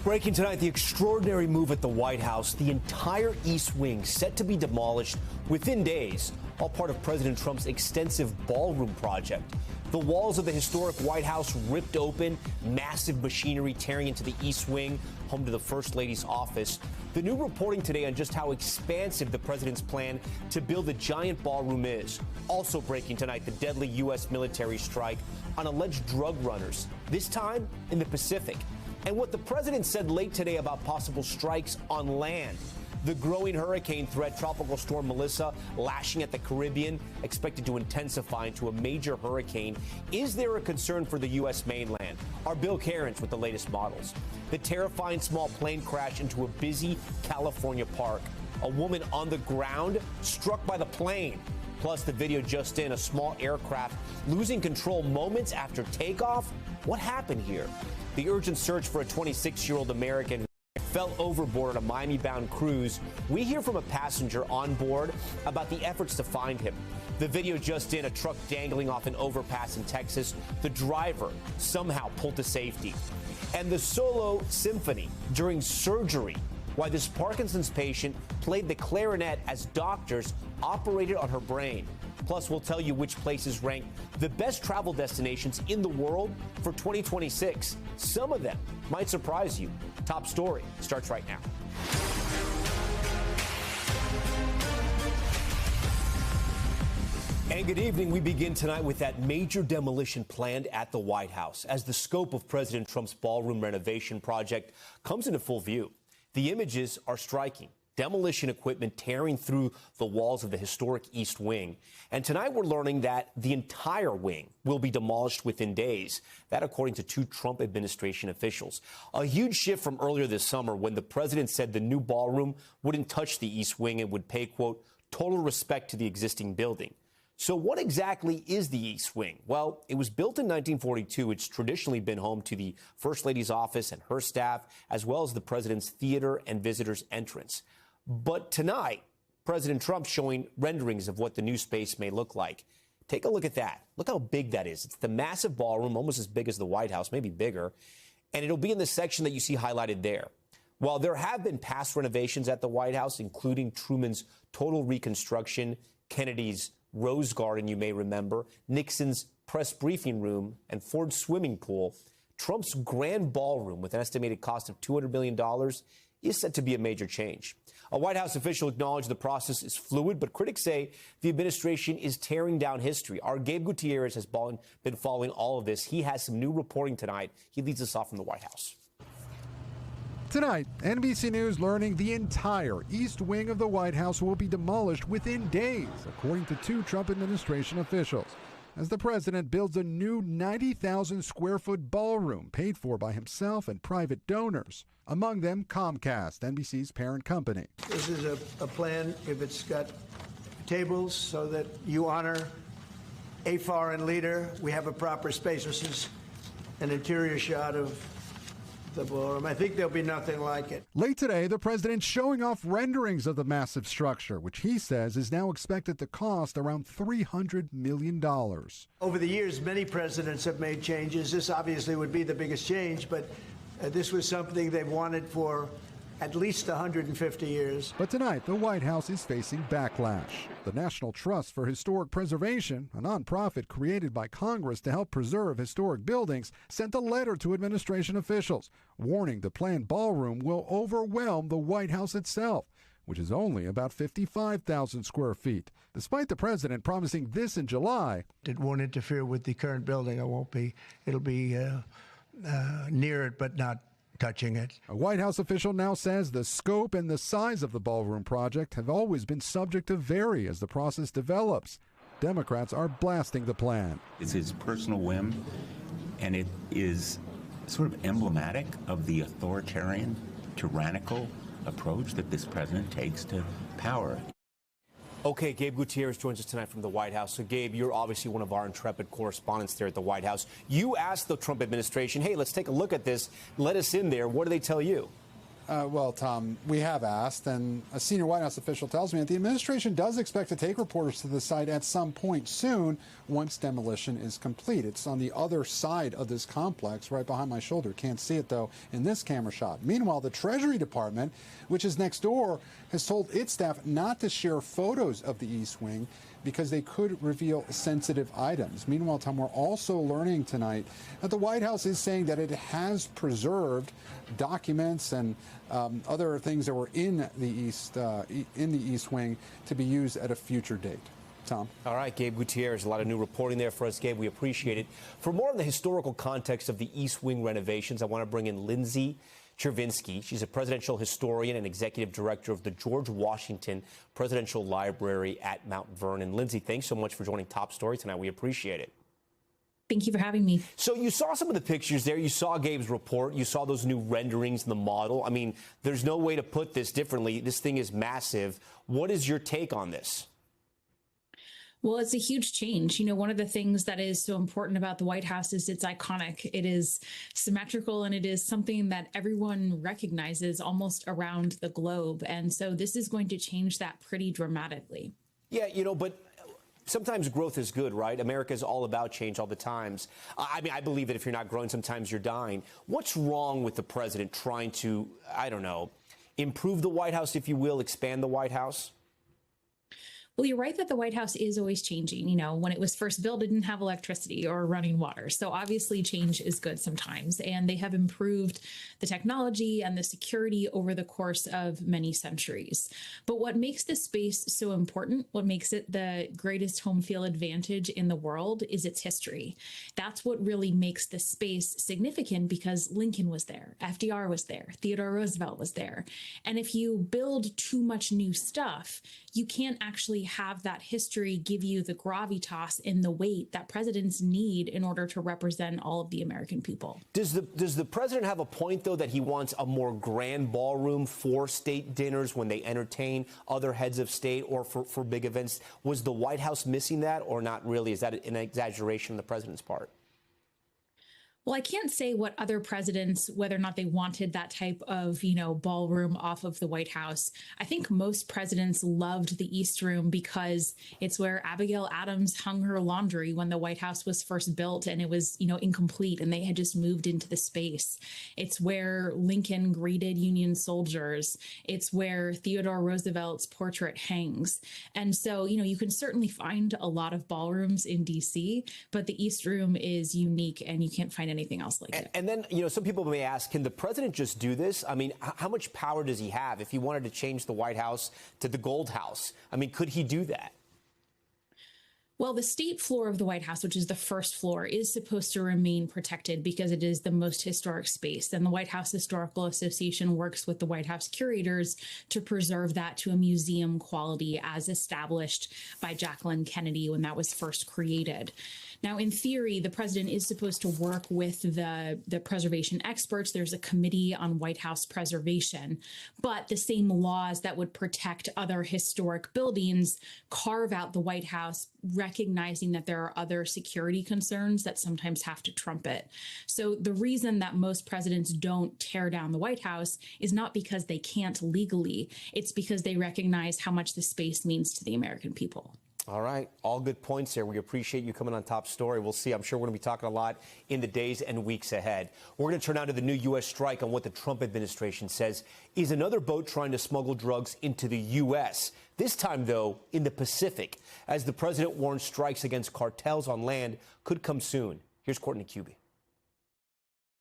Breaking tonight, the extraordinary move at the White House. The entire East Wing set to be demolished within days, all part of President Trump's extensive Ballroom project. The walls of the historic White House ripped open, massive machinery tearing into the East Wing, home to the First Lady's office. The new reporting today on just how expansive the president's plan to build a giant ballroom is. Also breaking tonight, the deadly U.S. military strike on alleged drug runners, this time in the Pacific. And what the president said late today about possible strikes on land. The growing hurricane threat, Tropical Storm Melissa, lashing at the Caribbean, expected to intensify into a major hurricane. Is there a concern for the U.S. mainland? Our Bill Cairns with the latest models. The terrifying small plane crash into a busy California park. A woman on the ground struck by the plane. Plus, the video just in, a small aircraft losing control moments after takeoff. What happened here? The urgent search for a 26-year-old American who fell overboard on a Miami-bound cruise. We hear from a passenger on board about the efforts to find him. The video just in, a truck dangling off an overpass in Texas. The driver somehow pulled to safety. And the solo symphony during surgery. Why this Parkinson's patient played the clarinet as doctors operated on her brain. Plus, we'll tell you which places rank the best travel destinations in the world for 2026. Some of them might surprise you. Top story starts right now. And good evening. We begin tonight with that major demolition planned at the White House as the scope of President Trump's ballroom renovation project comes into full view. The images are striking. Demolition equipment tearing through the walls of the historic East Wing. And tonight we're learning that the entire wing will be demolished within days. That according to two Trump administration officials. A huge shift from earlier this summer when the president said the new ballroom wouldn't touch the East Wing and would pay, quote, total respect to the existing building. So what exactly is the East Wing? Well, it was built in 1942. It's traditionally been home to the First Lady's office and her staff, as well as the president's theater and visitors entrance. But tonight, President Trump showing renderings of what the new space may look like. Take a look at that. Look how big that is. It's the massive ballroom, almost as big as the White House, maybe bigger. And it'll be in the section that you see highlighted there. While there have been past renovations at the White House, including Truman's total reconstruction, Kennedy's Rose Garden, you may remember, Nixon's press briefing room, and Ford's swimming pool, Trump's grand ballroom with an estimated cost of $200 million is set to be a major change. A White House official acknowledged the process is fluid, but critics say the administration is tearing down history. Our Gabe Gutierrez has been following all of this. He has some new reporting tonight. He leads us off from the White House. Tonight, NBC News learning the entire East Wing of the White House will be demolished within days, according to two Trump administration officials, as the president builds a new 90,000-square-foot ballroom paid for by himself and private donors, among them Comcast, NBC's parent company. This is a plan, if it's got tables so that you honor a foreign leader, we have a proper space. This is an interior shot of the ballroom. I think there'll be nothing like it. Late today, the president showing off renderings of the massive structure, which he says is now expected to cost around $300 million. Over the years, many presidents have made changes. This obviously would be the biggest change, but this was something they've wanted for at least 150 years. But tonight, the White House is facing backlash. The National Trust for Historic Preservation, a nonprofit created by Congress to help preserve historic buildings, sent a letter to administration officials, warning the planned ballroom will overwhelm the White House itself, which is only about 55,000 square feet. Despite the president promising this in July, it won't interfere with the current building. It'll be near it, but not touching it. A White House official now says the scope and the size of the ballroom project have always been subject to vary as the process develops. Democrats are blasting the plan. It's his personal whim, and it is sort of emblematic of the authoritarian, tyrannical approach that this president takes to power. Okay, Gabe Gutierrez joins us tonight from the White House. So, Gabe, you're obviously one of our intrepid correspondents there at the White House. You asked the Trump administration, hey, let's take a look at this. Let us in there. What do they tell you? Well, Tom, we have asked, and a senior White House official tells me that the administration does expect to take reporters to the site at some point soon once demolition is complete. It's on the other side of this complex, right behind my shoulder. Can't see it, though, in this camera shot. Meanwhile, the Treasury Department, which is next door, has told its staff not to share photos of the East Wing because they could reveal sensitive items. Meanwhile, Tom, we're also learning tonight that the White House is saying that it has preserved documents and other things that were in the East Wing to be used at a future date. Tom. All right, Gabe Gutierrez, a lot of new reporting there for us, Gabe. We appreciate it. For more on the historical context of the East Wing renovations, I want to bring in Lindsay Chervinsky. She's a presidential historian and executive director of the George Washington Presidential Library at Mount Vernon. Lindsay, thanks so much for joining Top Story tonight. We appreciate it. Thank you for having me. So you saw some of the pictures there. You saw Gabe's report. You saw those new renderings in the model. I mean, there's no way to put this differently. This thing is massive. What is your take on this? Well, it's a huge change. You know, one of the things that is so important about the White House is it's iconic. It is symmetrical, and it is something that everyone recognizes almost around the globe. And so this is going to change that pretty dramatically. Yeah, you know, but sometimes growth is good, right? America is all about change all the times. I mean, I believe that if you're not growing, sometimes you're dying. What's wrong with the president trying to, I don't know, improve the White House, if you will, expand the White House? Well, you're right that the White House is always changing. You know, when it was first built, it didn't have electricity or running water. So obviously change is good sometimes. And they have improved the technology and the security over the course of many centuries. But what makes this space so important, what makes it the greatest home field advantage in the world, is its history. That's what really makes this space significant, because Lincoln was there, FDR was there, Theodore Roosevelt was there. And if you build too much new stuff, you can't actually have that history give you the gravitas and the weight that presidents need in order to represent all of the American people. Does the president have a point, though, that he wants a more grand ballroom for state dinners when they entertain other heads of state or for big events? Was the White House missing that, or not really? Is that an exaggeration on the president's part? Well, I can't say what other presidents, whether or not they wanted that type of, you know, ballroom off of the White House. I think most presidents loved the East Room because it's where Abigail Adams hung her laundry when the White House was first built and it was, you know, incomplete and they had just moved into the space. It's where Lincoln greeted Union soldiers. It's where Theodore Roosevelt's portrait hangs. And so, you know, you can certainly find a lot of ballrooms in D.C., but the East Room is unique and you can't find anything else like it. And then, you know, some people may ask, can the president just do this? I mean, how much power does he have if he wanted to change the White House to the Gold House? I mean, could he do that? Well, the state floor of the White House, which is the first floor, is supposed to remain protected because it is the most historic space. And the White House Historical Association works with the White House curators to preserve that to a museum quality as established by Jacqueline Kennedy when that was first created. Now, in theory, the president is supposed to work with the preservation experts. There's a committee on White House preservation, but the same laws that would protect other historic buildings carve out the White House, recognizing that there are other security concerns that sometimes have to trump it. So the reason that most presidents don't tear down the White House is not because they can't legally. It's because they recognize how much the space means to the American people. All right. All good points there. We appreciate you coming on Top Story. We'll see. I'm sure we're going to be talking a lot in the days and weeks ahead. We're going to turn now to the new U.S. strike on what the Trump administration says is another boat trying to smuggle drugs into the U.S. This time, though, in the Pacific, as the president warns strikes against cartels on land could come soon. Here's Courtney Cubie.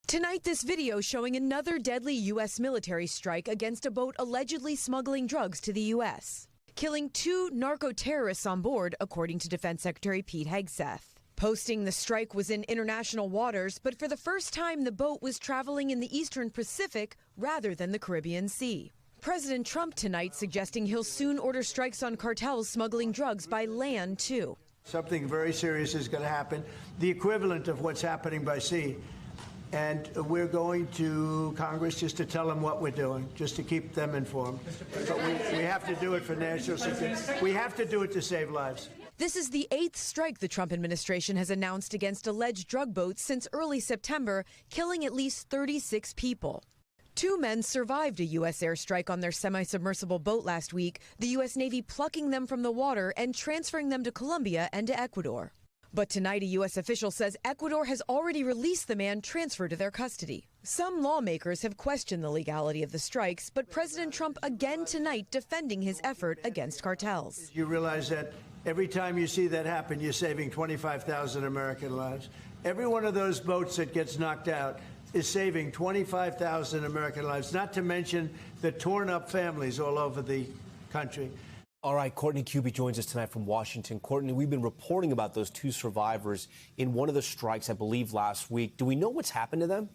Tonight, this video showing another deadly U.S. military strike against a boat allegedly smuggling drugs to the U.S., killing 2 narco-terrorists on board, according to Defense Secretary Pete Hegseth. Posting the strike was in international waters, but for the first time, the boat was traveling in the Eastern Pacific rather than the Caribbean Sea. President Trump tonight suggesting he'll soon order strikes on cartels smuggling drugs by land, too. Something very serious is going to happen, the equivalent of what's happening by sea. And we're going to Congress just to tell them what we're doing, just to keep them informed. But we have to do it for national security. We have to do it to save lives. This is the 8th strike the Trump administration has announced against alleged drug boats since early September, killing at least 36 people. 2 men survived a U.S. airstrike on their semi-submersible boat last week, the U.S. Navy plucking them from the water and transferring them to Colombia and to Ecuador. But tonight, a U.S. official says Ecuador has already released the man transferred to their custody. Some lawmakers have questioned the legality of the strikes, but President Trump again tonight defending his effort against cartels. You realize that every time you see that happen, you're saving 25,000 American lives. Every one of those boats that gets knocked out is saving 25,000 American lives, not to mention the torn up families all over the country. All right, Courtney Kube joins us tonight from Washington. Courtney, we've been reporting about those 2 survivors in one of the strikes, I believe, last week. Do we know what's happened to them?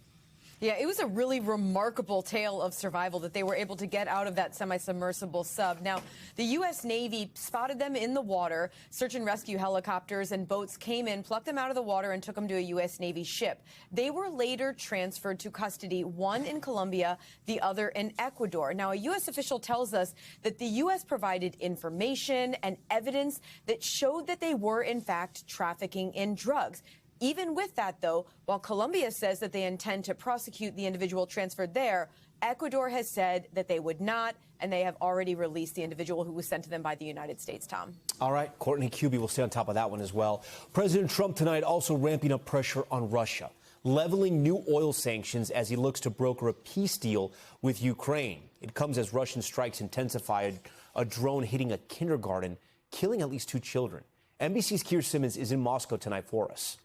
Yeah, it was a really remarkable tale of survival that they were able to get out of that semi-submersible sub. Now, the U.S. Navy spotted them in the water. Search and rescue helicopters and boats came in, plucked them out of the water, and took them to a U.S. Navy ship. They were later transferred to custody, one in Colombia, the other in Ecuador. Now, a U.S. official tells us that the U.S. provided information and evidence that showed that they were, in fact, trafficking in drugs. Even with that, though, while Colombia says that they intend to prosecute the individual transferred there, Ecuador has said that they would not, and they have already released the individual who was sent to them by the United States, Tom. All right, Courtney Kube will stay on top of that one as well. President Trump tonight also ramping up pressure on Russia, leveling new oil sanctions as he looks to broker a peace deal with Ukraine. It comes as Russian strikes intensify, a drone hitting a kindergarten, killing at least 2 children. NBC's Keir Simmons is in Moscow tonight for us.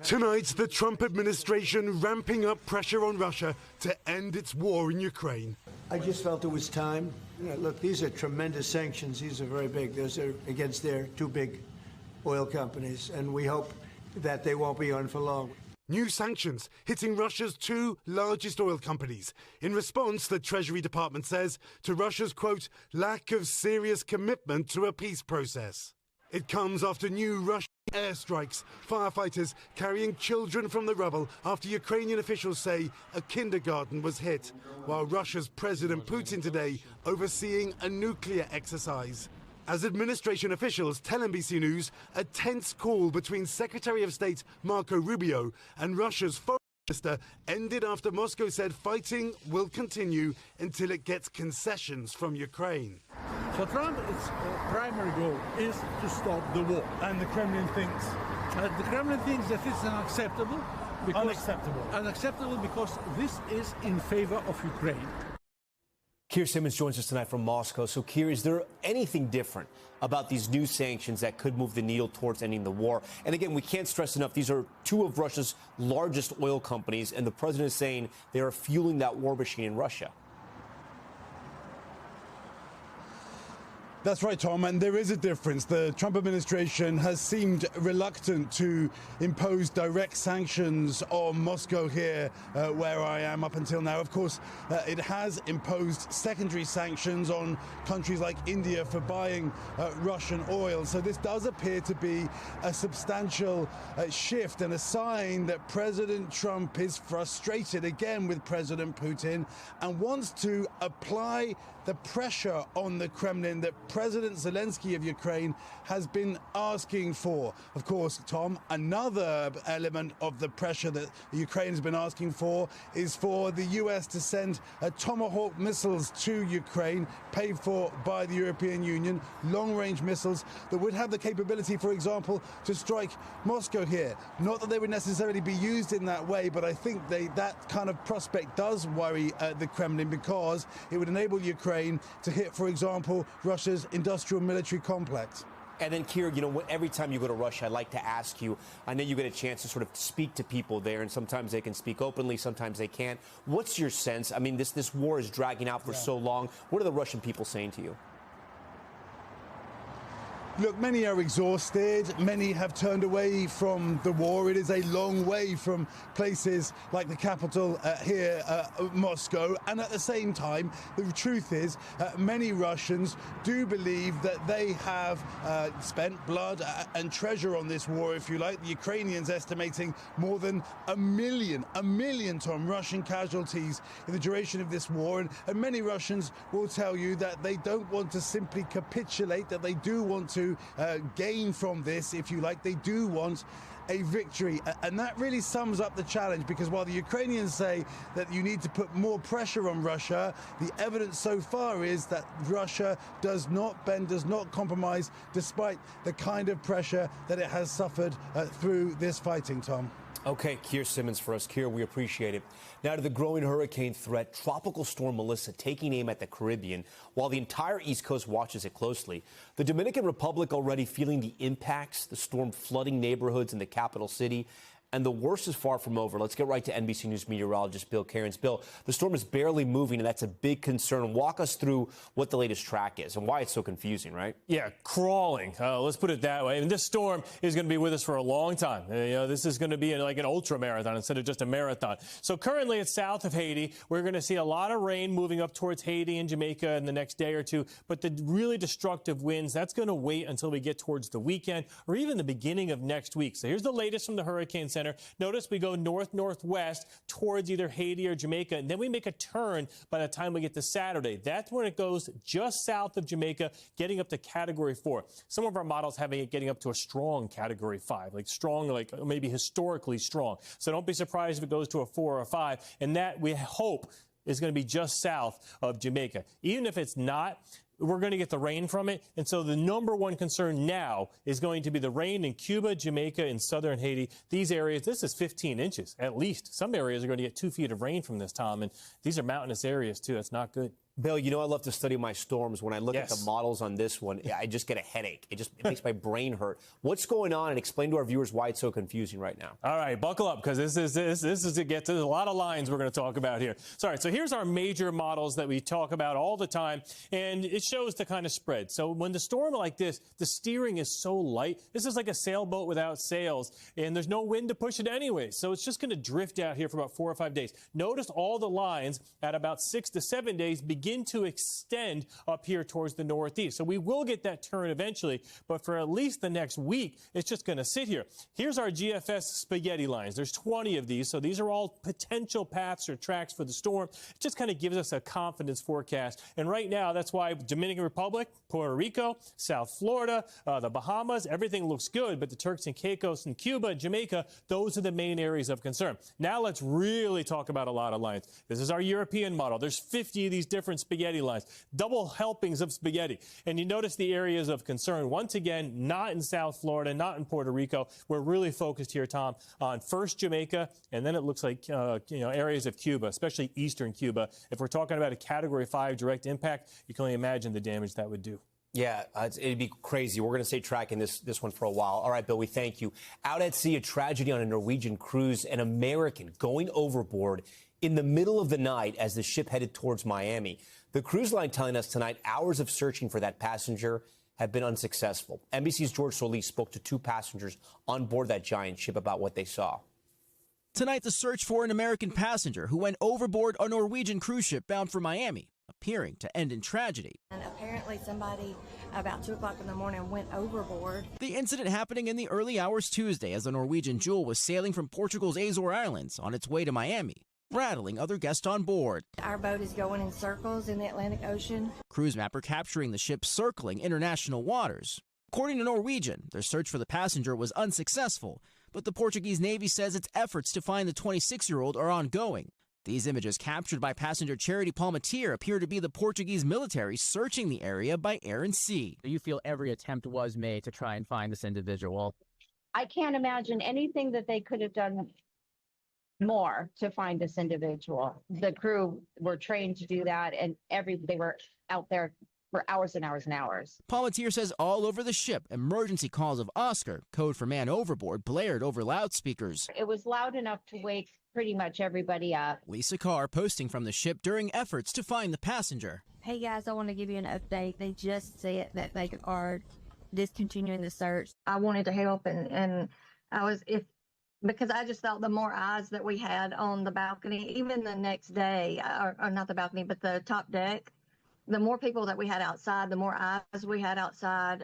Tonight, the Trump administration ramping up pressure on Russia to end its war in Ukraine. I just felt it was time. Look, these are tremendous sanctions. These are very big. Those are against their 2 big oil companies, and we hope that they won't be on for long. New sanctions hitting Russia's 2 largest oil companies. In response, the Treasury Department says, to Russia's, quote, lack of serious commitment to a peace process. It comes after new Russian airstrikes, firefighters carrying children from the rubble after Ukrainian officials say a kindergarten was hit, while Russia's President Putin today overseeing a nuclear exercise. As administration officials tell NBC News, a tense call between Secretary of State Marco Rubio and Russia's foreign minister ended after Moscow said fighting will continue until it gets concessions from Ukraine. For Trump, its primary goal is to stop the war. And the Kremlin thinks? The Kremlin thinks that it's unacceptable. Unacceptable because this is in favor of Ukraine. Keir Simmons joins us tonight from Moscow. So, Keir, is there anything different about these new sanctions that could move the needle towards ending the war? And again, we can't stress enough, these are 2 of Russia's largest oil companies, and the president is saying they are fueling that war machine in Russia. That's right, Tom, and there is a difference. The Trump administration has seemed reluctant to impose direct sanctions on Moscow here, where I am up until now. Of course, it has imposed secondary sanctions on countries like India for buying Russian oil. So this does appear to be a substantial shift and a sign that President Trump is frustrated again with President Putin and wants to apply the pressure on the Kremlin that President Zelensky of Ukraine has been asking for. Of course, Tom, another element of the pressure that Ukraine has been asking for is for the US to send Tomahawk missiles to Ukraine, paid for by the European Union, long-range missiles that would have the capability, for example, to strike Moscow here. Not that they would necessarily be used in that way, but I think that kind of prospect does worry the Kremlin, because it would enable Ukraine to hit, for example, Russia's industrial military complex. And then, Keir, you know, every time you go to Russia, I'd like to ask you, I know you get a chance to sort of speak to people there, and sometimes they can speak openly, sometimes they can't. What's your sense? I mean, this war is dragging out for so long. What are the Russian people saying to you? Look, many are exhausted. Many have turned away from the war. It is a long way from places like the capital here, Moscow. And at the same time, the truth is, many Russians do believe that they have spent blood and treasure on this war, if you like. The Ukrainians estimating more than a million, Tom, Russian casualties in the duration of this war. And many Russians will tell you that they don't want to simply capitulate, that they do want to to gain from this, if you like. They do want a victory, and that really sums up the challenge, because while the Ukrainians say that you need to put more pressure on Russia, the evidence so far is that Russia does not bend, does not compromise, despite the kind of pressure that it has suffered through this fighting, Tom. Okay, Keir Simmons for us. Keir, we appreciate it. Now to the growing hurricane threat, Tropical Storm Melissa taking aim at the Caribbean while the entire East Coast watches it closely. The Dominican Republic already feeling the impacts, the storm flooding neighborhoods in the capital city. And the worst is far from over. Let's get right to NBC News meteorologist Bill Cairns. Bill, the storm is barely moving, and that's a big concern. Walk us through what the latest track is and why it's so confusing, right? Yeah, crawling. Let's put it that way. And this storm is going to be with us for a long time. This is going to be like an ultra marathon instead of just a marathon. So currently it's south of Haiti. We're going to see a lot of rain moving up towards Haiti and Jamaica in the next day or two. But the really destructive winds, that's going to wait until we get towards the weekend or even the beginning of next week. So here's the latest from the Hurricane Center. Notice we go north-northwest towards either Haiti or Jamaica, and then we make a turn by the time we get to Saturday. That's when it goes just south of Jamaica, getting up to Category 4. Some of our models having it getting up to a strong Category 5, like strong, like maybe historically strong. So don't be surprised if it goes to a 4 or a 5, and that we hope is going to be just south of Jamaica. Even if it's not, we're going to get the rain from it. And so the number one concern now is going to be the rain in Cuba, Jamaica, and southern Haiti. These areas, this is 15 inches at least. Some areas are going to get 2 feet of rain from this, Tom. And these are mountainous areas, too. That's not good. Bill, you know I love to study my storms. When I look at the models on this one, I just get a headache. It makes my brain hurt. What's going on? And explain to our viewers why it's so confusing right now. All right, buckle up, because this is to get to a lot of lines we're going to talk about here. Sorry, so here's our major models that we talk about all the time, and it shows the kind of spread. So when the storm like this, the steering is so light. This is like a sailboat without sails, and there's no wind to push it anyway. So it's just going to drift out here for about 4 or 5 days. Notice all the lines at about 6 to 7 days begin to extend up here towards the northeast. So we will get that turn eventually, but for at least the next week, it's just going to sit here. Here's our GFS spaghetti lines. There's 20 of these, so these are all potential paths or tracks for the storm. It just kind of gives us a confidence forecast. And right now, that's why Dominican Republic, Puerto Rico, South Florida, the Bahamas, everything looks good, but the Turks and Caicos and Cuba and Jamaica, those are the main areas of concern. Now let's really talk about a lot of lines. This is our European model. There's 50 of these different spaghetti lines, double helpings of spaghetti. And you notice the areas of concern. Once again, not in South Florida, not in Puerto Rico. We're really focused here, Tom, on first Jamaica, and then it looks like areas of Cuba, especially eastern Cuba. If we're talking about a Category 5 direct impact, you can only imagine the damage that would do. Yeah, it'd be crazy. We're going to stay tracking this one for a while. All right, Bill, we thank you. Out at sea, a tragedy on a Norwegian cruise, an American going overboard in the middle of the night as the ship headed towards Miami. The cruise line telling us tonight hours of searching for that passenger have been unsuccessful. NBC's George Solis spoke to 2 passengers on board that giant ship about what they saw. Tonight, the search for an American passenger who went overboard a Norwegian cruise ship bound for Miami, appearing to end in tragedy. And apparently somebody about 2 o'clock in the morning went overboard. The incident happening in the early hours Tuesday as the Norwegian Jewel was sailing from Portugal's Azore Islands on its way to Miami, rattling other guests on board. Our boat is going in circles in the Atlantic Ocean. Cruise mapper capturing the ship circling international waters. According to Norwegian, their search for the passenger was unsuccessful, but the Portuguese Navy says its efforts to find the 26-year-old are ongoing. These images captured by passenger Charity Palmatier appear to be the Portuguese military searching the area by air and sea. You feel every attempt was made to try and find this individual? I can't imagine anything that they could have done more to find this individual. The crew were trained to do that, and they were out there for hours and hours and hours. Palmatier says all over the ship, emergency calls of Oscar, code for man overboard, blared over loudspeakers. It was loud enough to wake pretty much everybody up. Lisa Carr posting from the ship during efforts to find the passenger. Hey guys, I want to give you an update. They just said that they are discontinuing the search. I wanted to help, and I was, because I just thought the more eyes that we had on the balcony, even the next day, or not the balcony, but the top deck, the more people that we had outside, the more eyes we had outside,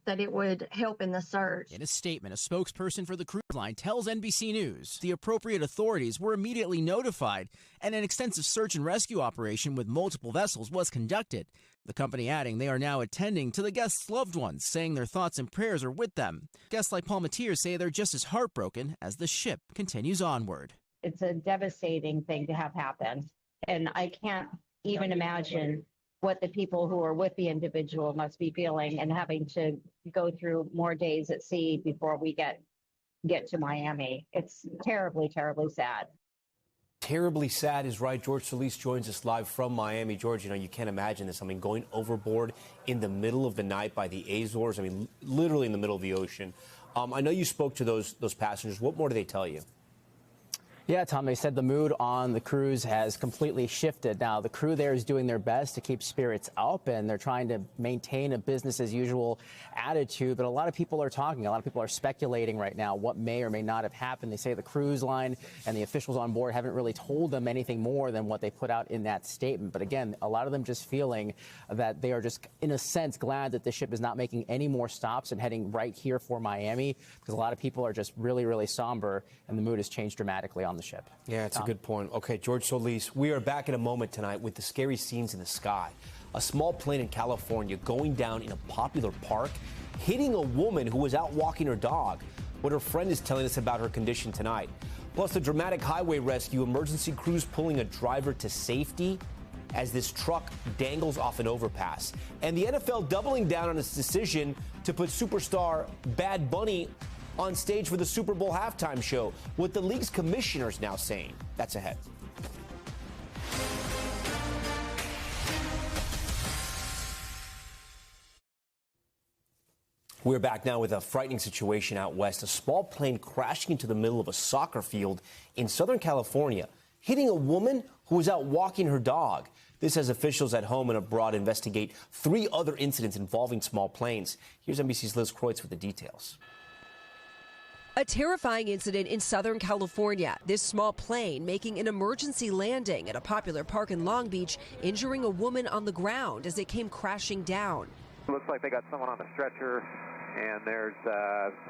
that it would help in the search. In a statement, a spokesperson for the cruise line tells NBC News the appropriate authorities were immediately notified and an extensive search and rescue operation with multiple vessels was conducted. The company adding they are now attending to the guests' loved ones, saying their thoughts and prayers are with them. Guests like Paul Matier say they're just as heartbroken as the ship continues onward. It's a devastating thing to have happen, and I can't even imagine what the people who are with the individual must be feeling and having to go through more days at sea before we get to Miami. It's terribly, terribly sad. Terribly sad is right. George Solis joins us live from Miami. George, you can't imagine this. I mean, going overboard in the middle of the night by the Azores. I mean, literally in the middle of the ocean. I know you spoke to those passengers. What more do they tell you? Yeah, Tom, they said the mood on the cruise has completely shifted. Now, the crew there is doing their best to keep spirits up, and they're trying to maintain a business-as-usual attitude. But a lot of people are talking. A lot of people are speculating right now what may or may not have happened. They say the cruise line and the officials on board haven't really told them anything more than what they put out in that statement. But again, a lot of them just feeling that they are just, in a sense, glad that the ship is not making any more stops and heading right here for Miami, because a lot of people are just really, really somber, and the mood has changed dramatically on the ship. Yeah, it's a good point. Okay, George Solis, we are back in a moment tonight with the scary scenes in the sky. A small plane in California going down in a popular park, hitting a woman who was out walking her dog. What her friend is telling us about her condition tonight. Plus, a dramatic highway rescue, emergency crews pulling a driver to safety as this truck dangles off an overpass. And the NFL doubling down on its decision to put superstar Bad Bunny on stage for the Super Bowl halftime show. What the league's commissioners now saying. That's ahead. We're back now with a frightening situation out west. A small plane crashing into the middle of a soccer field in Southern California, hitting a woman who was out walking her dog. This as officials at home and abroad investigate 3 other incidents involving small planes. Here's NBC's Liz Kreutz with the details. A terrifying incident in Southern California. This small plane making an emergency landing at a popular park in Long Beach, injuring a woman on the ground as it came crashing down. Looks like they got someone on the stretcher, and there's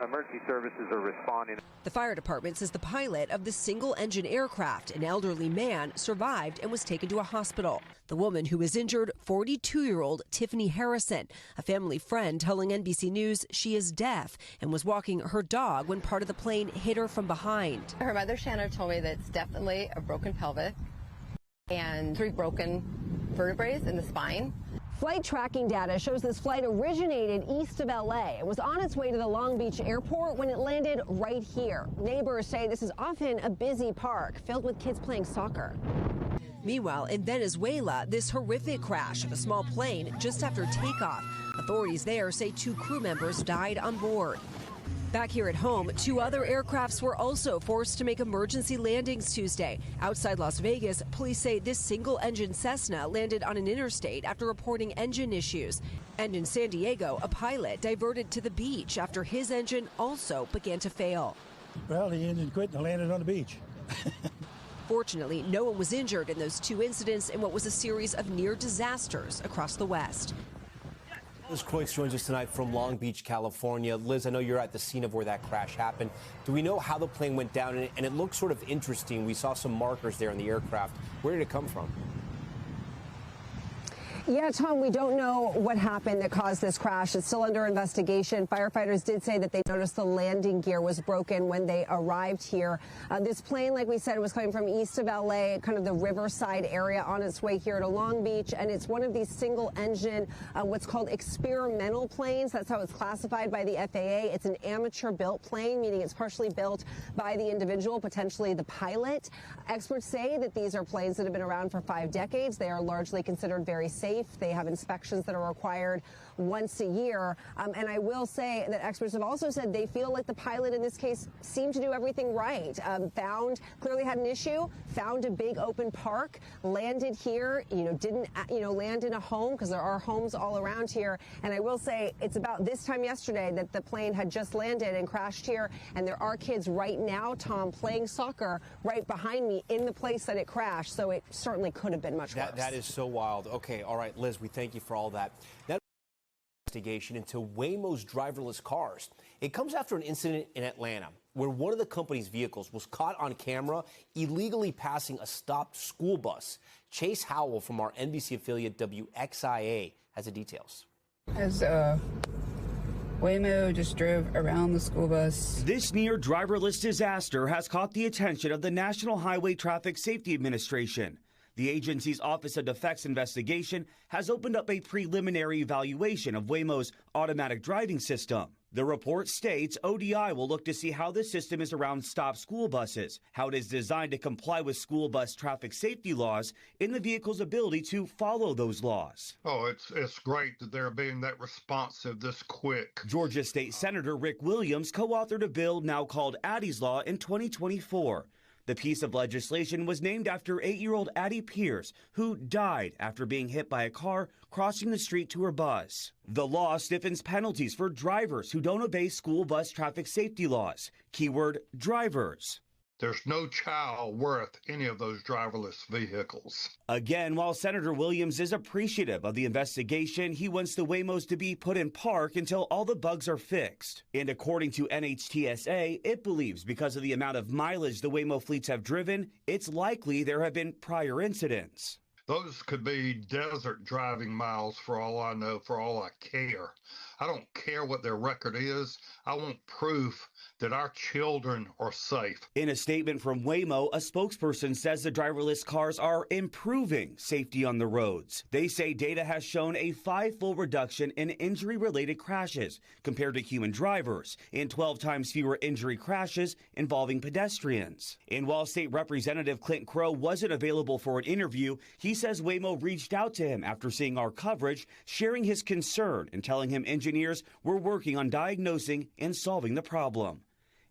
emergency services are responding. The fire department says the pilot of the single-engine aircraft, an elderly man, survived and was taken to a hospital. The woman who was injured, 42-year-old Tiffany Harrison, a family friend telling NBC News she is deaf and was walking her dog when part of the plane hit her from behind. Her mother, Shanna, told me that it's definitely a broken pelvis and 3 broken vertebrae in the spine. Flight tracking data shows this flight originated east of L.A. It was on its way to the Long Beach airport when it landed right here. Neighbors say this is often a busy park filled with kids playing soccer. Meanwhile, in Venezuela, this horrific crash of a small plane just after takeoff. Authorities there say 2 crew members died on board. Back here at home, 2 other aircrafts were also forced to make emergency landings Tuesday. Outside Las Vegas, police say this single-engine Cessna landed on an interstate after reporting engine issues. And in San Diego, a pilot diverted to the beach after his engine also began to fail. Well, the engine quit and landed on the beach. Fortunately, no one was injured in those 2 incidents in what was a series of near disasters across the West. Liz Kreutz joins us tonight from Long Beach, California. Liz, I know you're at the scene of where that crash happened. Do we know how the plane went down? And it looks sort of interesting. We saw some markers there in the aircraft. Where did it come from? Yeah, Tom, we don't know what happened that caused this crash. It's still under investigation. Firefighters did say that they noticed the landing gear was broken when they arrived here. This plane, like we said, was coming from east of L.A., kind of the Riverside area, on its way here to Long Beach. And it's one of these single-engine, what's called experimental planes. That's how it's classified by the FAA. It's an amateur-built plane, meaning it's partially built by the individual, potentially the pilot. Experts say that these are planes that have been around for 5 decades. They are largely considered very safe. They have inspections that are required once a year. And I will say that experts have also said they feel like the pilot in this case seemed to do everything right. Clearly had an issue, found a big open park, landed here, didn't, land in a home, because there are homes all around here. And I will say it's about this time yesterday that the plane had just landed and crashed here. And there are kids right now, Tom, playing soccer right behind me in the place that it crashed. So it certainly could have been much worse. That is so wild. Okay, all right, Liz, we thank you for all that. Now, investigation into Waymo's driverless cars. It comes after an incident in Atlanta where one of the company's vehicles was caught on camera illegally passing a stopped school bus. Chase Howell from our NBC affiliate WXIA has the details. As Waymo just drove around the school bus. This near driverless disaster has caught the attention of the National Highway Traffic Safety Administration. The agency's Office of Defects Investigation has opened up a preliminary evaluation of Waymo's automatic driving system. The report states ODI will look to see how the system is around stopped school buses, how it is designed to comply with school bus traffic safety laws, and the vehicle's ability to follow those laws. Oh, it's great that they're being that responsive this quick. Georgia State Senator Rick Williams co-authored a bill now called Addie's Law in 2024. The piece of legislation was named after 8-year-old Addie Pierce, who died after being hit by a car crossing the street to her bus. The law stiffens penalties for drivers who don't obey school bus traffic safety laws. Keyword, drivers. There's no child worth any of those driverless vehicles. Again, while Senator Williams is appreciative of the investigation, he wants the Waymos to be put in park until all the bugs are fixed. And according to NHTSA, it believes because of the amount of mileage the Waymo fleets have driven, it's likely there have been prior incidents. Those could be desert driving miles for all I know, for all I care. I don't care what their record is. I want proof that our children are safe. In a statement from Waymo, a spokesperson says the driverless cars are improving safety on the roads. They say data has shown a 5-fold reduction in injury-related crashes compared to human drivers and 12 times fewer injury crashes involving pedestrians. And while State Representative Clint Crow wasn't available for an interview, he says Waymo reached out to him after seeing our coverage, sharing his concern and telling him engineers were working on diagnosing and solving the problem.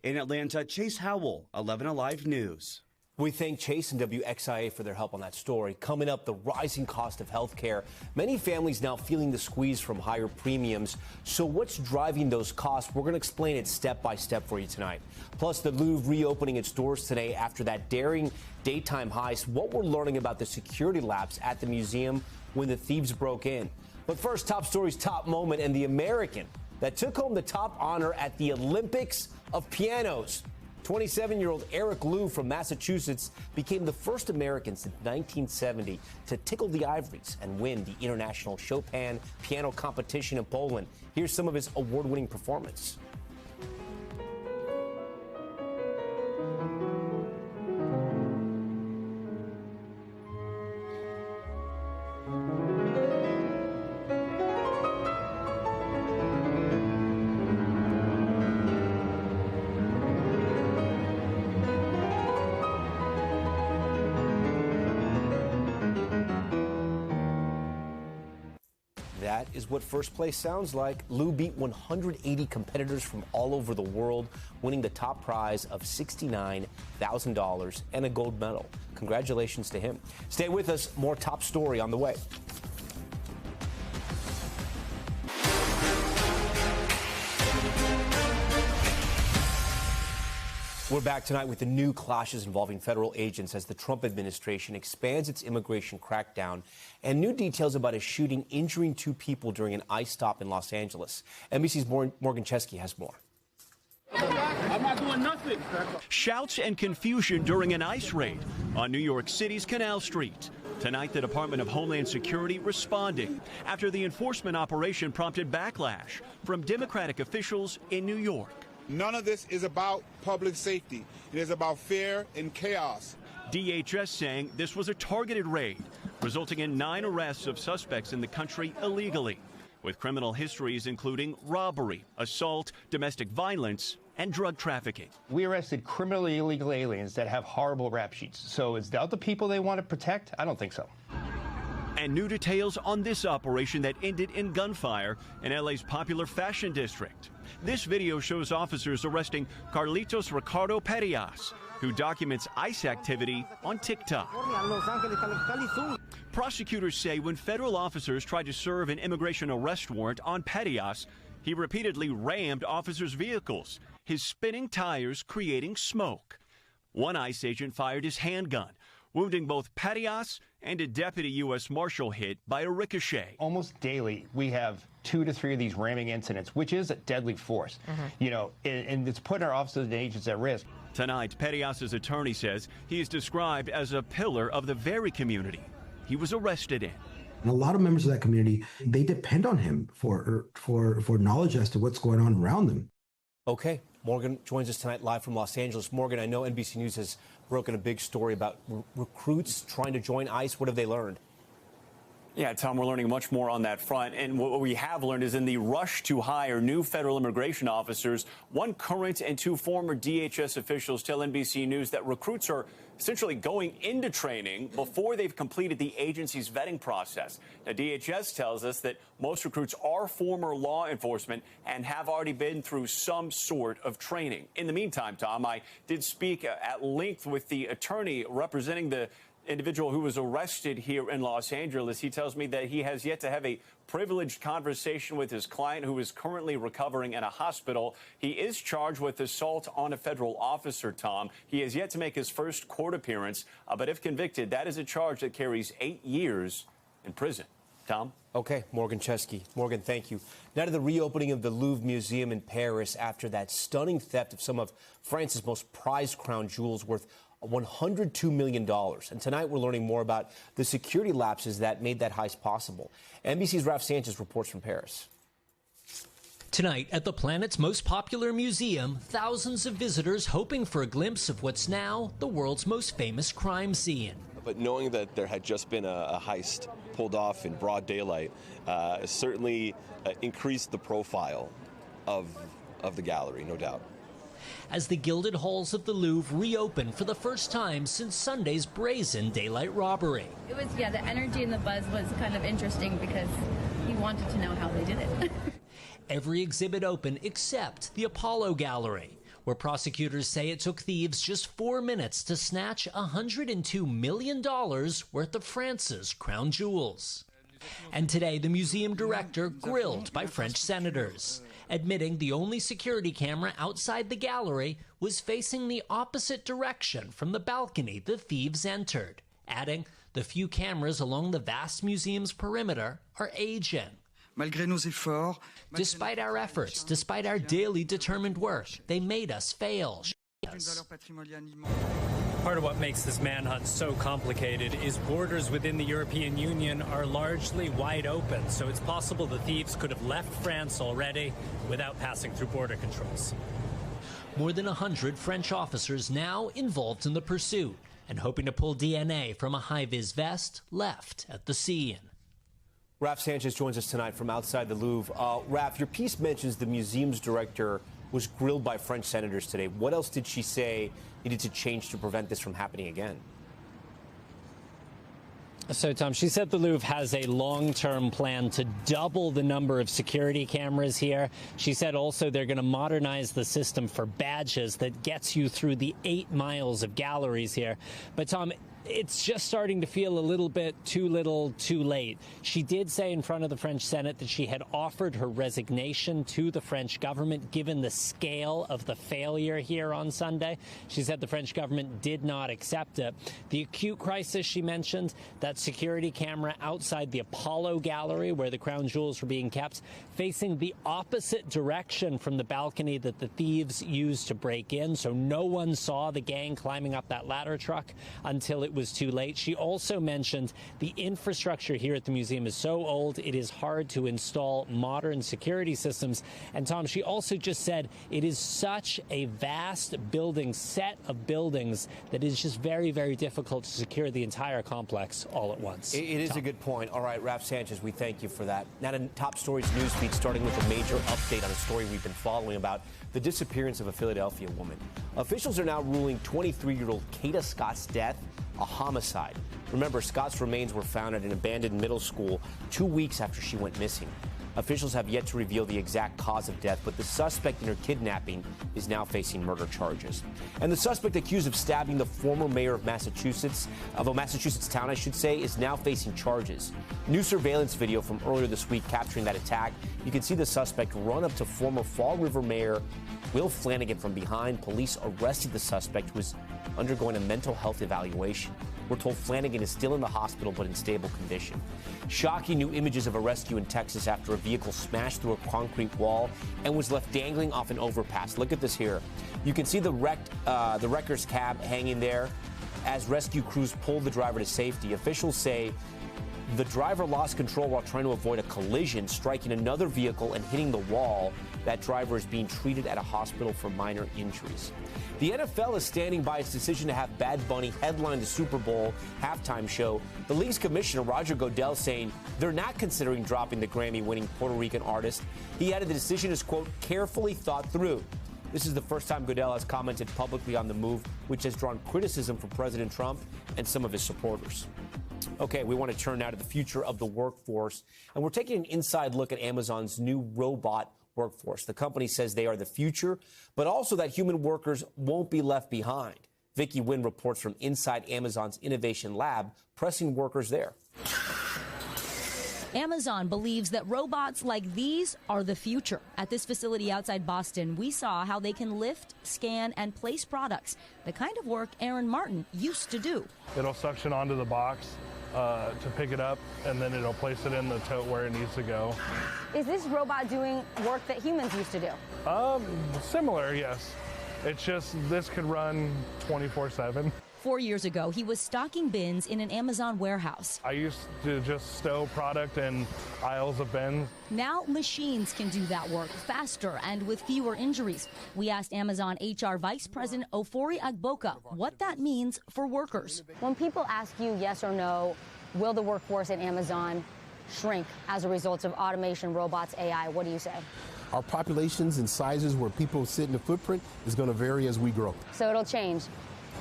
In Atlanta, Chase Howell, 11 Alive News. We thank Chase and WXIA for their help on that story. Coming up, the rising cost of health care. Many families now feeling the squeeze from higher premiums. So what's driving those costs? We're going to explain it step by step for you tonight. Plus, the Louvre reopening its doors today after that daring daytime heist. What we're learning about the security lapse at the museum when the thieves broke in. But first, top stories, top moment, and the American that took home the top honor at the Olympics of Pianos. 27-year-old Eric Liu from Massachusetts became the first American since 1970 to tickle the ivories and win the International Chopin Piano Competition in Poland. Here's some of his award-winning performance. That is what first place sounds like. Liu beat 180 competitors from all over the world, winning the top prize of $69,000 and a gold medal. Congratulations to him. Stay with us. More top story on the way. We're back tonight with the new clashes involving federal agents as the Trump administration expands its immigration crackdown and new details about a shooting injuring 2 people during an ICE stop in Los Angeles. NBC's Morgan Chesky has more. I'm not doing nothing. Shouts and confusion during an ICE raid on New York City's Canal Street. Tonight, the Department of Homeland Security responding after the enforcement operation prompted backlash from Democratic officials in New York. None of this is about public safety. It is about fear and chaos. DHS saying this was a targeted raid, resulting in 9 arrests of suspects in the country illegally, with criminal histories including robbery, assault, domestic violence, and drug trafficking. We arrested criminally illegal aliens that have horrible rap sheets. So is that the people they want to protect? I don't think so. And new details on this operation that ended in gunfire in LA's popular fashion district. This video shows officers arresting Carlitos Ricardo Perias, who documents ICE activity on TikTok. Prosecutors say when federal officers tried to serve an immigration arrest warrant on Perias, he repeatedly rammed officers' vehicles, his spinning tires creating smoke. One ICE agent fired his handgun, wounding both Petias and a deputy U.S. Marshal hit by a ricochet. Almost daily, we have 2 to 3 of these ramming incidents, which is a deadly force. You know, and it's putting our officers and agents at risk. Tonight, Petias' attorney says he is described as a pillar of the very community he was arrested in. And a lot of members of that community, they depend on him for knowledge as to what's going on around them. Okay, Morgan joins us tonight live from Los Angeles. Morgan, I know NBC News has broken a big story about recruits trying to join ICE. What have they learned? Yeah, Tom, we're learning much more on that front. And what we have learned is in the rush to hire new federal immigration officers, 1 current and 2 former DHS officials tell NBC News that recruits are essentially going into training before they've completed the agency's vetting process. Now, DHS tells us that most recruits are former law enforcement and have already been through some sort of training. In the meantime, Tom, I did speak at length with the attorney representing the individual who was arrested here in Los Angeles. He tells me that he has yet to have a privileged conversation with his client, who is currently recovering in a hospital. He is charged with assault on a federal officer, Tom. He has yet to make his first court appearance, but if convicted, that is a charge that carries 8 years in prison. Tom? Okay, Morgan Chesky. Morgan, thank you. Now to the reopening of the Louvre Museum in Paris after that stunning theft of some of France's most prized crown jewels worth $102 million. And tonight we're learning more about the security lapses that made that heist possible. NBC's Ralph Sanchez reports from Paris. Tonight at the planet's most popular museum, thousands of visitors hoping for a glimpse of what's now the world's most famous crime scene. But knowing that there had just been a heist pulled off in broad daylight certainly increased the profile of the gallery, no doubt. As the gilded halls of the Louvre reopen for the first time since Sunday's brazen daylight robbery. It was, the energy and the buzz was kind of interesting because you wanted to know how they did it. Every exhibit open except the Apollo Gallery, where prosecutors say it took thieves just 4 minutes to snatch $102 million worth of France's crown jewels. And today, the museum director grilled by French senators, admitting the only security camera outside the gallery was facing the opposite direction from the balcony the thieves entered, adding the few cameras along the vast museum's perimeter are aging. Despite our efforts, despite our daily determined work, they made us fail. Part of what makes this manhunt so complicated is borders within the European Union are largely wide open, so it's possible the thieves could have left France already without passing through border controls. More than 100 French officers now involved in the pursuit and hoping to pull DNA from a high-vis vest left at the scene. Ralph Sanchez joins us tonight from outside the Louvre. Ralph, your piece mentions the museum's director was grilled by French senators today. What else did she say needed to change to prevent this from happening again? So, Tom, she said the Louvre has a long-term plan to double the number of security cameras here. She said also they're going to modernize the system for badges that gets you through the 8 miles of galleries here. But, Tom, it's just starting to feel a little bit too little, too late. She did say in front of the French Senate that she had offered her resignation to the French government, given the scale of the failure here on Sunday. She said the French government did not accept it. The acute crisis she mentioned, that security camera outside the Apollo Gallery where the crown jewels were being kept, facing the opposite direction from the balcony that the thieves used to break in. So no one saw the gang climbing up that ladder truck until it was too late. She also mentioned the infrastructure here at the museum is so old it is hard to install modern security systems. And Tom, she also just said it is such a vast building set of buildings that it is just very, very difficult to secure the entire complex all at once. It is a good point. All right, Ralph Sanchez, we thank you for that. Now to Top Stories newsfeed, starting with a major update on a story we've been following about the disappearance of a Philadelphia woman. Officials are now ruling 23-year-old Kata Scott's death a homicide. Remember, Scott's remains were found at an abandoned middle school 2 weeks after she went missing. Officials have yet to reveal the exact cause of death, but the suspect in her kidnapping is now facing murder charges. And the suspect accused of stabbing the former mayor of Massachusetts, of a Massachusetts town, I should say, is now facing charges. New surveillance video from earlier this week capturing that attack. You can see the suspect run up to former Fall River Mayor Will Flanagan from behind. Police arrested the suspect, who was undergoing a mental health evaluation. We're told Flanagan is still in the hospital but in stable condition. Shocking new images of a rescue in Texas after a vehicle smashed through a concrete wall and was left dangling off an overpass. Look at this here. You can see the wrecker's cab hanging there as rescue crews pulled the driver to safety. Officials say the driver lost control while trying to avoid a collision, striking another vehicle and hitting the wall. That driver is being treated at a hospital for minor injuries. The NFL is standing by its decision to have Bad Bunny headline the Super Bowl halftime show. The league's commissioner, Roger Goodell, saying they're not considering dropping the Grammy-winning Puerto Rican artist. He added the decision is, quote, carefully thought through. This is the first time Goodell has commented publicly on the move, which has drawn criticism from President Trump and some of his supporters. Okay, we want to turn now to the future of the workforce, and we're taking an inside look at Amazon's new robot workforce. The company says they are the future, but also that human workers won't be left behind. Vicki Nguyen reports from inside Amazon's innovation lab, pressing workers there. Amazon believes that robots like these are the future. At this facility outside Boston, we saw how they can lift, scan, and place products, the kind of work Aaron Martin used to do. It'll suction onto the box to pick it up, and then it'll place it in the tote where it needs to go. Is this robot doing work that humans used to do? Similar, yes. It's just this could run 24/7. 4 years ago, he was stocking bins in an Amazon warehouse. I used to just stow product in aisles of bins. Now machines can do that work faster and with fewer injuries. We asked Amazon HR Vice President Ofori Agboka what that means for workers. When people ask you yes or no, will the workforce at Amazon shrink as a result of automation, robots, AI, what do you say? Our populations and sizes where people sit in the footprint is going to vary as we grow. So it'll change.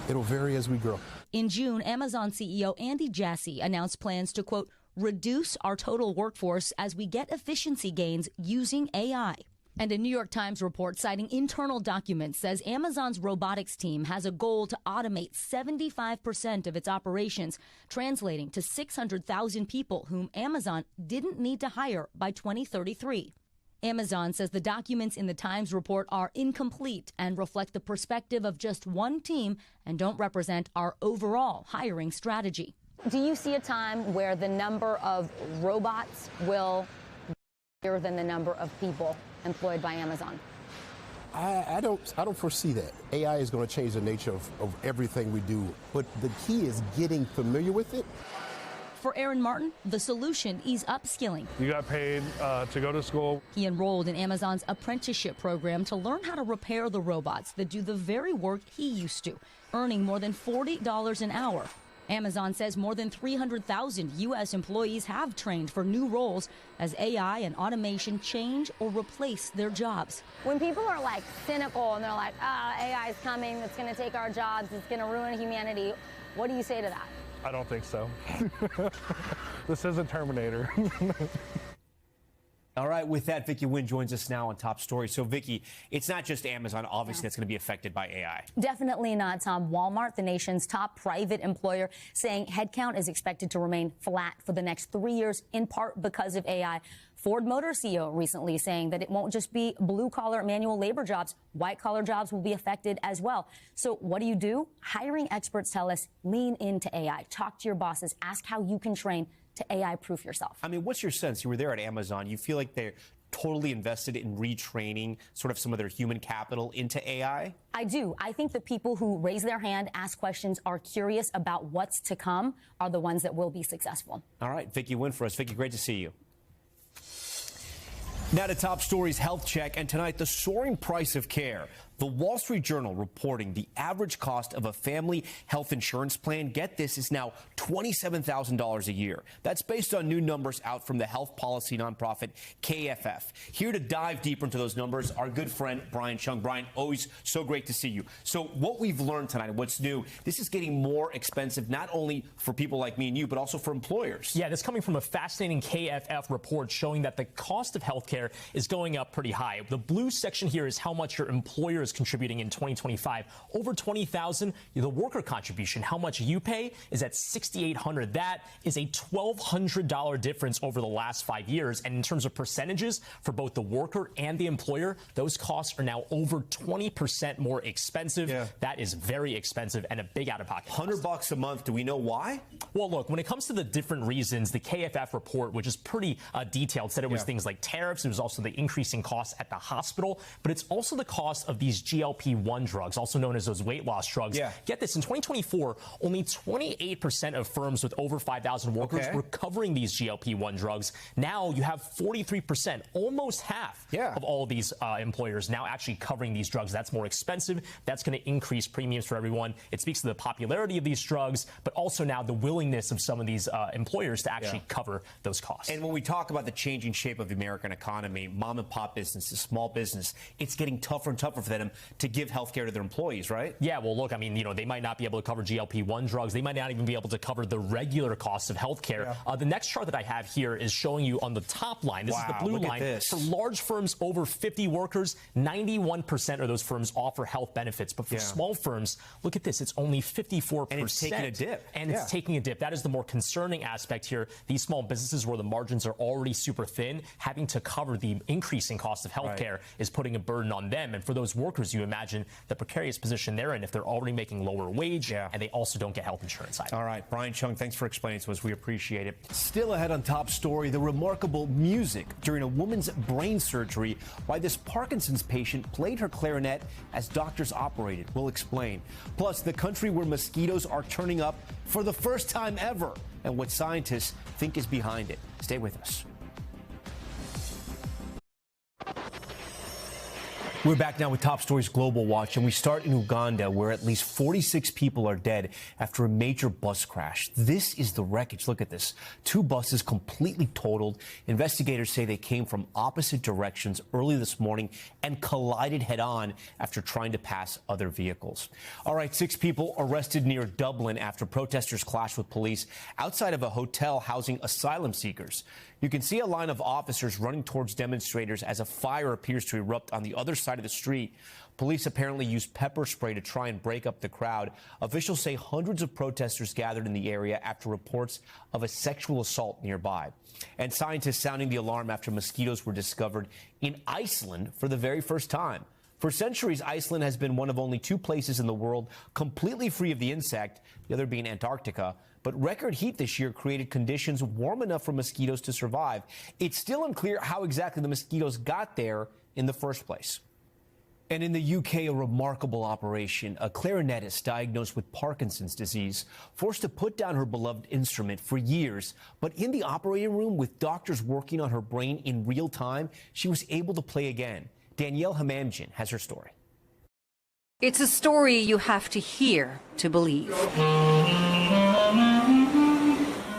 It'll vary as we grow. In June, Amazon CEO Andy Jassy announced plans to, quote, reduce our total workforce as we get efficiency gains using AI. And a New York Times report citing internal documents says Amazon's robotics team has a goal to automate 75% of its operations, translating to 600,000 people whom Amazon didn't need to hire by 2033. Amazon says the documents in the Times report are incomplete and reflect the perspective of just one team and don't represent our overall hiring strategy. Do you see a time where the number of robots will be higher than the number of people employed by Amazon? I don't foresee that. AI is going to change the nature of everything we do, but the key is getting familiar with it. For Aaron Martin, the solution is upskilling. You got paid to go to school. He enrolled in Amazon's apprenticeship program to learn how to repair the robots that do the very work he used to, earning more than $40 an hour. Amazon says more than 300,000 U.S. employees have trained for new roles as AI and automation change or replace their jobs. When people are like cynical and they're like, AI is coming, it's going to take our jobs, it's going to ruin humanity, what do you say to that? I don't think so. This isn't Terminator. All right, with that, Vicki Nguyen joins us now on Top Story. So, Vicki, it's not just Amazon, obviously, that's going to be affected by AI. Definitely not, Tom. Walmart, the nation's top private employer, saying headcount is expected to remain flat for the next 3 years, in part because of AI. Ford Motor CEO recently saying that it won't just be blue-collar manual labor jobs. White-collar jobs will be affected as well. So what do? Hiring experts tell us lean into AI. Talk to your bosses. Ask how you can train to AI-proof yourself. I mean, what's your sense? You were there at Amazon. You feel like they're totally invested in retraining sort of some of their human capital into AI? I do. I think the people who raise their hand, ask questions, are curious about what's to come are the ones that will be successful. All right, Vicki Nguyen for us. Vicki, great to see you. Now to Top Story's Health Check, and tonight the soaring price of care. The Wall Street Journal reporting the average cost of a family health insurance plan, get this, is now $27,000 a year. That's based on new numbers out from the health policy nonprofit KFF. Here to dive deeper into those numbers, our good friend Brian Chung. Brian, always so great to see you. So what we've learned tonight, what's new, this is getting more expensive, not only for people like me and you, but also for employers. Yeah, this coming from a fascinating KFF report showing that the cost of health care is going up pretty high. The blue section here is how much your employer employers contributing in 2025. Over $20,000. The worker contribution, how much you pay, is at $6,800. That is a $1,200 difference over the last 5 years. And in terms of percentages for both the worker and the employer, those costs are now over 20% more expensive. Yeah. That is very expensive and a big out-of-pocket cost. $100 a month. Do we know why? Well, look, when it comes to the different reasons, the KFF report, which is pretty detailed, said it was things like tariffs. It was also the increasing costs at the hospital, but it's also the cost of these GLP-1 drugs, also known as those weight loss drugs. Yeah. Get this, in 2024, only 28% of firms with over 5,000 workers were covering these GLP-1 drugs. Now you have 43%, almost half of all these employers now actually covering these drugs. That's more expensive. That's going to increase premiums for everyone. It speaks to the popularity of these drugs, but also now the willingness of some of these employers to actually cover those costs. And when we talk about the changing shape of the American economy, mom and pop businesses, small business, it's getting tougher and tougher for them to give health care to their employees, right? Yeah, well, look, I mean, they might not be able to cover GLP-1 drugs. They might not even be able to cover the regular costs of health care. The next chart that I have here is showing you on the top line. This is the blue line. For large firms over 50 workers, 91% of those firms offer health benefits. But for small firms, look at this. It's only 54%. And it's taking a dip. And it's taking a dip. That is the more concerning aspect here. These small businesses where the margins are already super thin, having to cover the increasing cost of health care is putting a burden on them. And for those workers, you imagine the precarious position they're in if they're already making lower wage and they also don't get health insurance either. All right, Brian Chung, thanks for explaining to us. We appreciate it. Still ahead on Top Story, the remarkable music during a woman's brain surgery, why this Parkinson's patient played her clarinet as doctors operated. We'll explain. Plus, the country where mosquitoes are turning up for the first time ever and what scientists think is behind it. Stay with us. We're back now with Top Stories Global Watch, and we start in Uganda, where at least 46 people are dead after a major bus crash. This is the wreckage. Look at this. 2 buses completely totaled. Investigators say they came from opposite directions early this morning and collided head-on after trying to pass other vehicles. All right, 6 people arrested near Dublin after protesters clashed with police outside of a hotel housing asylum seekers. You can see a line of officers running towards demonstrators as a fire appears to erupt on the other side of the street. Police apparently used pepper spray to try and break up the crowd. Officials say hundreds of protesters gathered in the area after reports of a sexual assault nearby. And scientists sounding the alarm after mosquitoes were discovered in Iceland for the very first time. For centuries, Iceland has been one of only 2 places in the world completely free of the insect, the other being Antarctica. But record heat this year created conditions warm enough for mosquitoes to survive. It's still unclear how exactly the mosquitoes got there in the first place. And in the UK, a remarkable operation. A clarinetist diagnosed with Parkinson's disease, forced to put down her beloved instrument for years. But in the operating room, with doctors working on her brain in real time, she was able to play again. Danielle Hamamjian has her story. It's a story you have to hear to believe.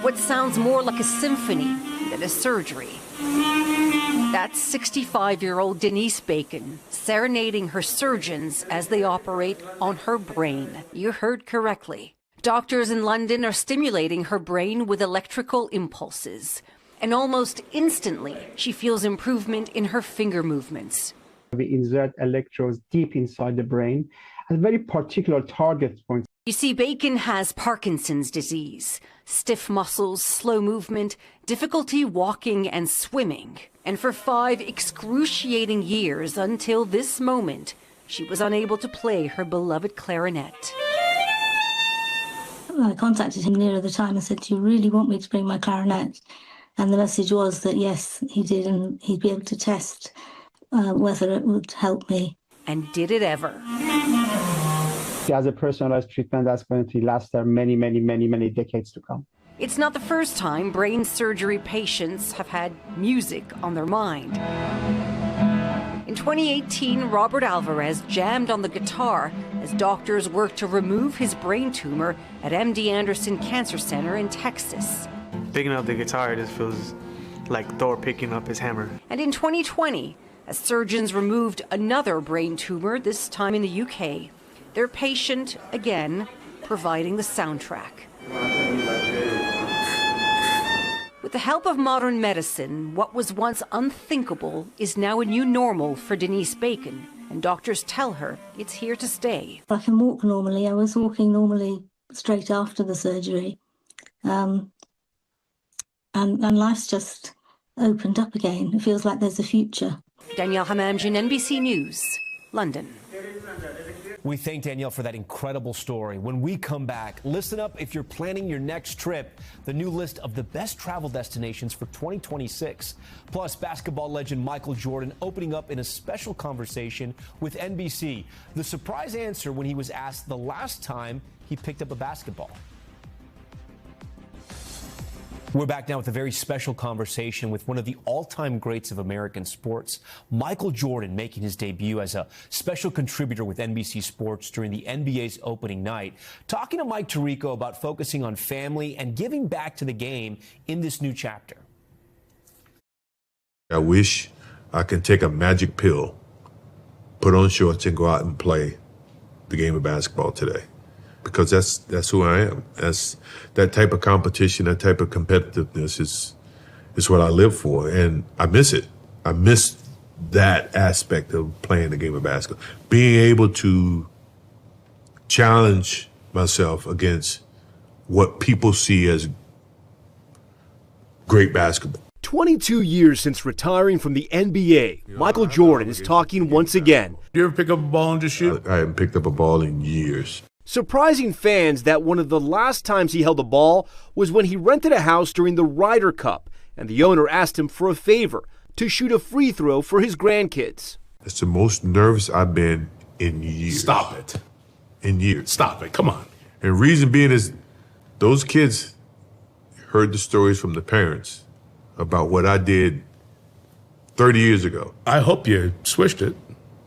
What sounds more like a symphony than a surgery. That's 65-year-old Denise Bacon serenading her surgeons as they operate on her brain. You heard correctly. Doctors in London are stimulating her brain with electrical impulses. And almost instantly, she feels improvement in her finger movements. We insert electrodes deep inside the brain at very particular target points. You see, Bacon has Parkinson's disease, stiff muscles, slow movement, difficulty walking and swimming. And for 5 excruciating years until this moment, she was unable to play her beloved clarinet. I contacted him nearer the time and said, "Do you really want me to bring my clarinet?" And the message was that yes, he did, and he'd be able to test whether it would help me. And did it ever? As a personalized treatment, that's going to last many decades to come. It's not the first time brain surgery patients have had music on their mind. In 2018, Robert Alvarez jammed on the guitar as doctors worked to remove his brain tumor at MD Anderson Cancer Center in Texas. Picking up the guitar, it just feels like Thor picking up his hammer. And in 2020, as surgeons removed another brain tumor, this time in the UK, their patient, again, providing the soundtrack. With the help of modern medicine, what was once unthinkable is now a new normal for Denise Bacon. and doctors tell her it's here to stay. I can walk normally. I was walking normally straight after the surgery. And life's just opened up again. It feels like there's a future. Danielle Hamamjian, NBC News, London. We thank Danielle for that incredible story. When we come back, listen up if you're planning your next trip. The new list of the best travel destinations for 2026. Plus, basketball legend Michael Jordan opening up in a special conversation with NBC. The surprise answer when he was asked the last time he picked up a basketball. We're back now with a very special conversation with one of the all-time greats of American sports, Michael Jordan, making his debut as a special contributor with NBC Sports during the NBA's opening night. Talking to Mike Tirico about focusing on family and giving back to the game in this new chapter. I wish I could take a magic pill, put on shorts, and go out and play the game of basketball today. Because that's who I am. That's that type of competition, that type of competitiveness is what I live for, and I miss it. I miss that aspect of playing the game of basketball, being able to challenge myself against what people see as great basketball. 22 years since retiring from the NBA, Michael Jordan is talking once again. You ever pick up a ball and just shoot? I haven't picked up a ball in years. Surprising fans that one of the last times he held a ball was when he rented a house during the Ryder Cup, and the owner asked him for a favor, to shoot a free throw for his grandkids. It's the most nervous I've been in years. Stop it. In years. Stop it. Come on. And reason being is those kids heard the stories from the parents about what I did 30 years ago. I hope you switched it.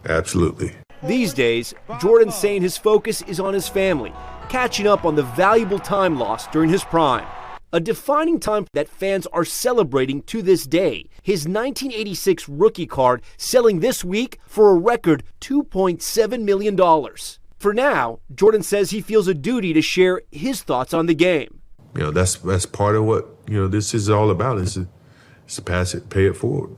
Absolutely. These days, Jordan's saying his focus is on his family, catching up on the valuable time lost during his prime. A defining time that fans are celebrating to this day. His 1986 rookie card selling this week for a record $2.7 million. For now, Jordan says he feels a duty to share his thoughts on the game. You know, that's part of what, this is all about, is to pass it, pay it forward.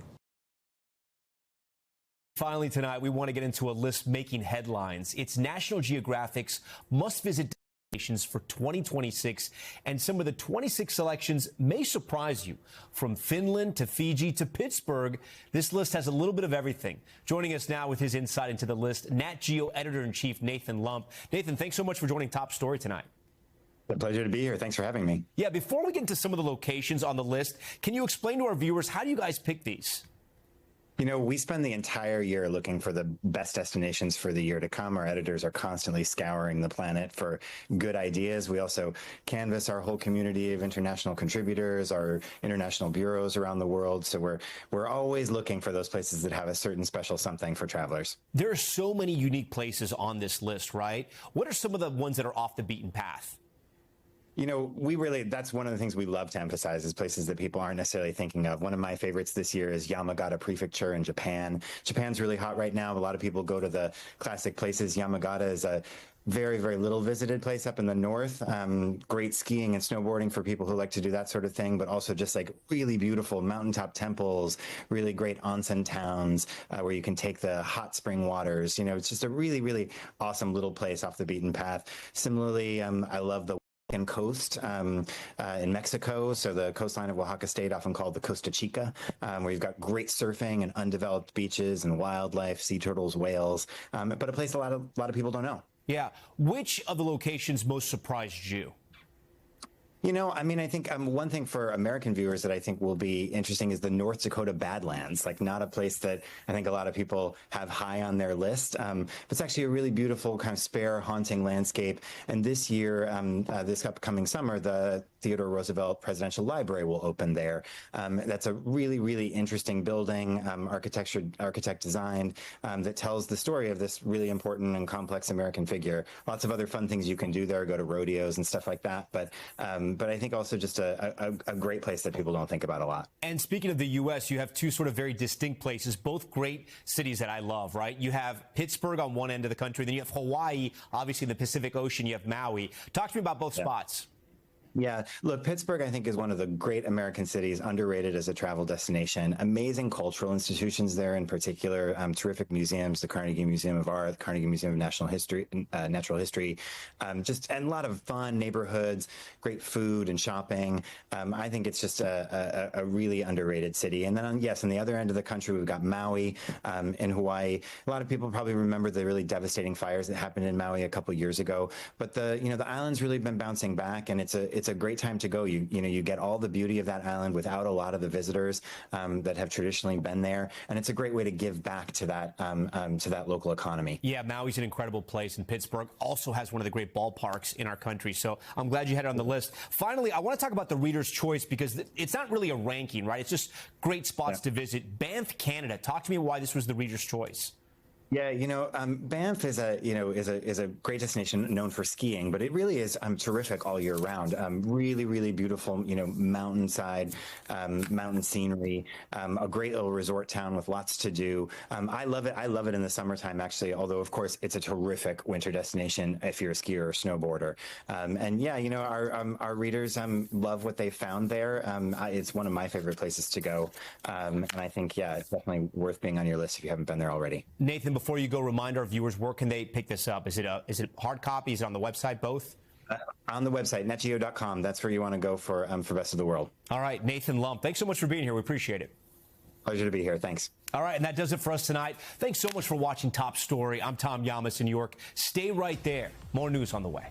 Finally tonight, we want to get into a list making headlines. It's National Geographic's must-visit destinations for 2026, and some of the 26 selections may surprise you. From Finland to Fiji to Pittsburgh, this list has a little bit of everything. Joining us now with his insight into the list, Nat Geo Editor-in-Chief Nathan Lump. Nathan, thanks so much for joining Top Story tonight. A pleasure to be here. Thanks for having me. Yeah, before we get into some of the locations on the list, can you explain to our viewers, how do you guys pick these? We spend the entire year looking for the best destinations for the year to come. Our editors are constantly scouring the planet for good ideas. We also canvass our whole community of international contributors, our international bureaus around the world. So we're always looking for those places that have a certain special something for travelers. There are so many unique places on this list, right? What are some of the ones that are off the beaten path? That's one of the things we love to emphasize, is places that people aren't necessarily thinking of. One of my favorites this year is Yamagata Prefecture in Japan. Japan's really hot right now. A lot of people go to the classic places. Yamagata is a very, very little visited place up in the north. Great skiing and snowboarding for people who like to do that sort of thing, but also just like really beautiful mountaintop temples, really great onsen towns where you can take the hot spring waters. It's just a really, really awesome little place off the beaten path. Similarly, I love the coast in Mexico, so the coastline of Oaxaca State, often called the Costa Chica, where you've got great surfing and undeveloped beaches and wildlife, sea turtles, whales, but a place a lot of people don't know. Yeah. Which of the locations most surprised you? I think one thing for American viewers that I think will be interesting is the North Dakota Badlands, not a place that I think a lot of people have high on their list. But it's actually a really beautiful, kind of spare, haunting landscape. And this year, this upcoming summer, the Theodore Roosevelt Presidential Library will open there. That's a really, really interesting building, architect designed, that tells the story of this really important and complex American figure. Lots of other fun things you can do there, go to rodeos and stuff like that. But I think also just a great place that people don't think about a lot. And speaking of the U.S., you have two sort of very distinct places, both great cities that I love, right? You have Pittsburgh on one end of the country, then you have Hawaii, obviously in the Pacific Ocean, you have Maui. Talk to me about both spots. Yeah, look, Pittsburgh, I think, is one of the great American cities, underrated as a travel destination. Amazing cultural institutions there, in particular, terrific museums, the Carnegie Museum of Art, the Carnegie Museum of Natural History, and a lot of fun neighborhoods, great food and shopping. I think it's just a really underrated city. And then, on the other end of the country, we've got Maui in Hawaii. A lot of people probably remember the really devastating fires that happened in Maui a couple years ago. But the island's really been bouncing back, and it's a great time to go. You get all the beauty of that island without a lot of the visitors that have traditionally been there, and it's a great way to give back to that local economy. Yeah, Maui's an incredible place, and Pittsburgh also has one of the great ballparks in our country. So I'm glad you had it on the list. Finally, I want to talk about the Reader's Choice, because it's not really a ranking, right? It's just great spots to visit. Banff, Canada. Talk to me why this was the Reader's Choice. Yeah, Banff is a great destination known for skiing, but it really is terrific all year round. Really, really beautiful, mountainside, mountain scenery, a great little resort town with lots to do. I love it. I love it in the summertime, actually, although, of course, it's a terrific winter destination if you're a skier or snowboarder. Our readers love what they found there. It's one of my favorite places to go. And I think, it's definitely worth being on your list if you haven't been there already. Nathan, before you go, remind our viewers, where can they pick this up? Is it hard copy? Is it on the website? Both? On the website, netgeo.com. That's where you want to go for Best of the World. All right, Nathan Lump, thanks so much for being here. We appreciate it. Pleasure to be here. Thanks. All right, and that does it for us tonight. Thanks so much for watching Top Story. I'm Tom Llamas in New York. Stay right there. More news on the way.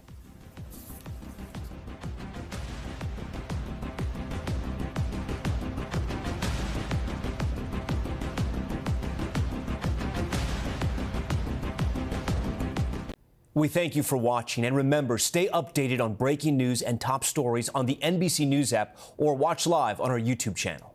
We thank you for watching, and remember, stay updated on breaking news and top stories on the NBC News app, or watch live on our YouTube channel.